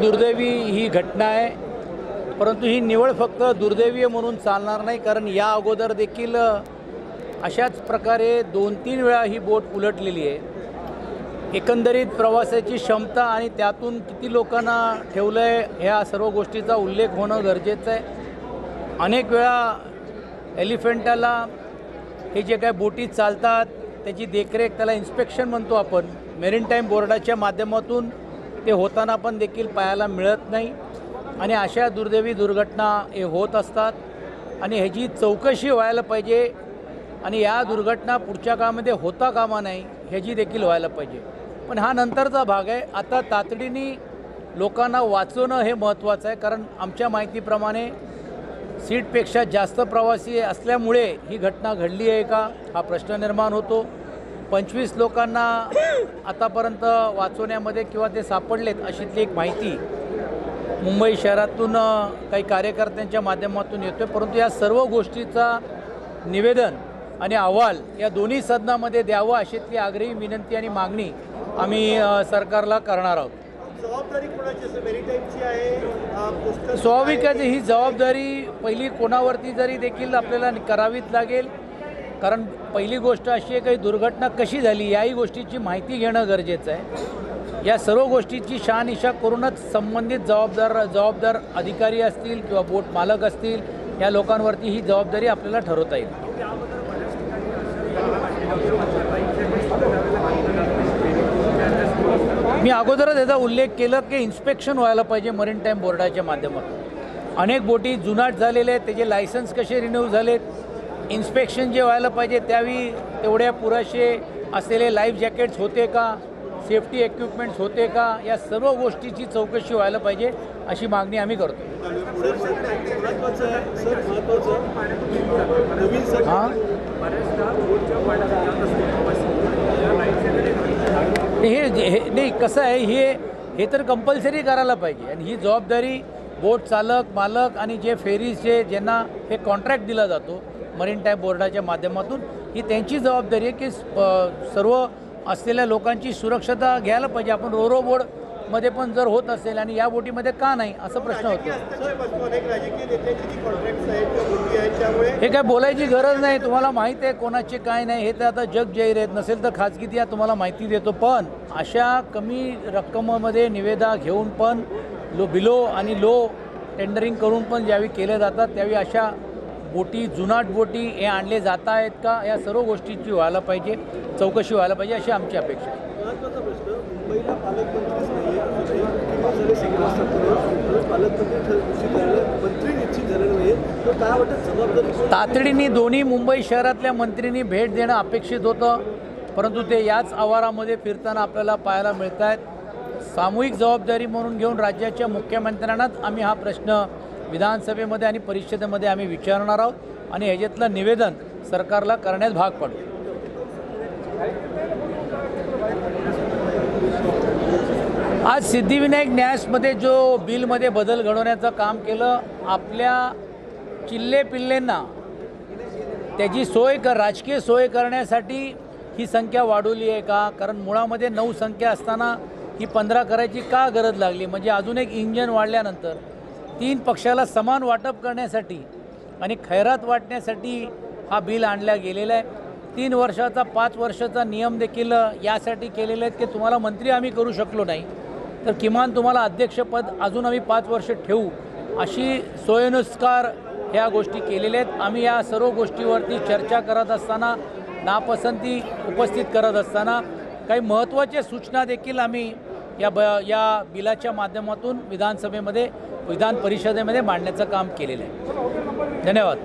दुर्दैवी ही घटना आहे, परंतु ही निवळ फक्त दुर्दैवी म्हणून चालणार नाही, कारण या अगोदर देखील अशाच प्रकारे 2-3 वेळा ही बोट उलटलेली आहे। एकंदरीत प्रवासाची क्षमता आणि त्यातून किती लोकांना ठेवलं आहे ह्या सर्व गोष्टीचा उल्लेख होणं गरजेचं आहे। अनेक वेळा एलिफंटाला हे जे काय बोटी चालतात त्याची देखरेख, त्याला इन्स्पेक्शन म्हणतो आपण, मेरीटाईम बोर्डाच्या माध्यमातून ते होताना पण देखील पाहायला मिळत नाही आणि अशा दुर्दैवी दुर्घटना हे होत असतात आणि ह्याची चौकशी व्हायला पाहिजे आणि या दुर्घटना पुढच्या काळामध्ये होता कामा नाही ह्याची देखील व्हायला पाहिजे। पण हा नंतरचा भाग आहे। आता तातडीने लोकांना वाचवणं हे महत्त्वाचं आहे, कारण आमच्या माहितीप्रमाणे सीटपेक्षा जास्त प्रवासी असल्यामुळे ही घटना घडली आहे का हा प्रश्न निर्माण होतो। 25 लोकांना आतापर्यंत वाचवण्यामध्ये किंवा ते सापडलेत अशीतली एक माहिती मुंबई शहरातून काही कार्यकर्त्यांच्या माध्यमातून येतो आहे, परंतु या सर्व गोष्टीचा निवेदन आणि अहवाल या दोन्ही सदनामध्ये द्यावं अशीतली आग्रही विनंती आणि मागणी आम्ही सरकारला करणार आहोत। जबाबदारी कोणाची असेल? मेरीटाईमची आहे? स्वाभाविक आहे, ही जबाबदारी पहिली कोणावरती जरी देखील आपल्याला करावीच लागेल, कारण पहिली गोष्ट अशी आहे की दुर्घटना कशी झाली याही गोष्टीची माहिती घेणं गरजेचं आहे। या सर्व गोष्टीची शहानिशा करूनच संबंधित जबाबदार अधिकारी असतील किंवा बोट मालक असतील या लोकांवरती ही जबाबदारी आपल्याला ठरवता येईल। मी अगोदरच याचा उल्लेख केला की इन्स्पेक्शन व्हायला पाहिजे मरीटाईम बोर्डाच्या माध्यमातून। अनेक बोटी जुनाट झालेले आहेत, त्याचे लायसन्स कसे रिन्यू झालेत, इन्स्पेक्शन जे व्हायला पाहिजे त्यावेळी तेवढ्या पुरेसे असलेले लाईफ जॅकेट्स होते का, सेफ्टी इक्विपमेंट्स होते का, या सर्व गोष्टीची चौकशी व्हायला पाहिजे अशी मागणी आम्ही करतो। हां, हे नाही कसं आहे, हे तर कंपल्सरी करायला पाहिजे आणि ही जबाबदारी बोट चालक, मालक आणि जे फेरीजचे ज्यांना हे कॉन्ट्रॅक्ट दिला जातो मरीटाईम बोर्डाच्या माध्यमातून, ही त्यांची जबाबदारी आहे की सर्व असलेल्या लोकांची सुरक्षता घ्यायला पाहिजे। आपण रोरो बोर्डमध्ये पण जर होत असेल आणि या बोटीमध्ये का नाही असा प्रश्न होतो। हे काय बोलायची गरज नाही, तुम्हाला माहीत आहे कोणाचे काय नाही, हे तर आता जग जाहीर आहेत, नसेल तर खाजगीत या तुम्हाला माहिती देतो। पण अशा कमी रक्कमेमध्ये निविदा घेऊन पण बिलो आणि लो टेंडरिंग करून पण ज्यावेळी केले जातात त्यावेळी अशा बोटी, जुनाट बोटी हे आणले जात आहेत का या सर्व गोष्टीची व्हायला पाहिजे, चौकशी व्हायला पाहिजे अशी आमची अपेक्षा आहे। महत्त्वाचा प्रश्न, मुंबईला पालकमंत्रीच नाही मंत्री निश्चित झालेलं नाही, तर काय वाटतं जबाबदारी तातडीने दोन्ही मुंबई शहरातल्या मंत्र्यांनी भेट देणं अपेक्षित होतं, परंतु ते याच आवारामध्ये फिरताना आपल्याला पाहायला मिळत आहेत। सामूहिक जबाबदारी म्हणून घेऊन राज्याच्या मुख्यमंत्र्यांनाच आम्ही हा प्रश्न विधानसभेमध्ये आणि परिषदेमध्ये आम्ही विचारणार आहोत आणि ह्याच्यातलं निवेदन सरकारला करण्यास भाग पाडू। आज सिद्धिविनायक न्यासमध्ये जो बिलमध्ये बदल घडवण्याचं काम केलं, आपल्या चिल्ले पिल्लेंना त्याची राजकीय सोय करण्यासाठी ही संख्या वाढवली आहे का? कारण मुळामध्ये 9 संख्या असताना ही 15 करायची का गरज लागली? म्हणजे अजून एक इंजन वाढल्यानंतर 3 पक्षाला समान वाटप करण्यासाठी आणि खैरात वाटण्यासाठी हा बिल आणला गेलेला आहे। 3 वर्षाचा 5 वर्षाचा नियम देखील यासाठी केलेले आहेत की तुम्हाला मंत्री आम्ही करू शकलो नाही तर किमान तुम्हाला अध्यक्षपद अजून आम्ही 5 वर्ष ठेवू अशी सोयीनुसार ह्या गोष्टी केलेल्या आहेत। आम्ही या सर्व गोष्टीवरती चर्चा करत असताना, नापसंती उपस्थित करत असताना काही महत्त्वाच्या सूचना देखील आम्ही या बिलाच्या माध्यमातून विधान परिषदेमध्ये मांडण्याचं काम केलेलं आहे। धन्यवाद।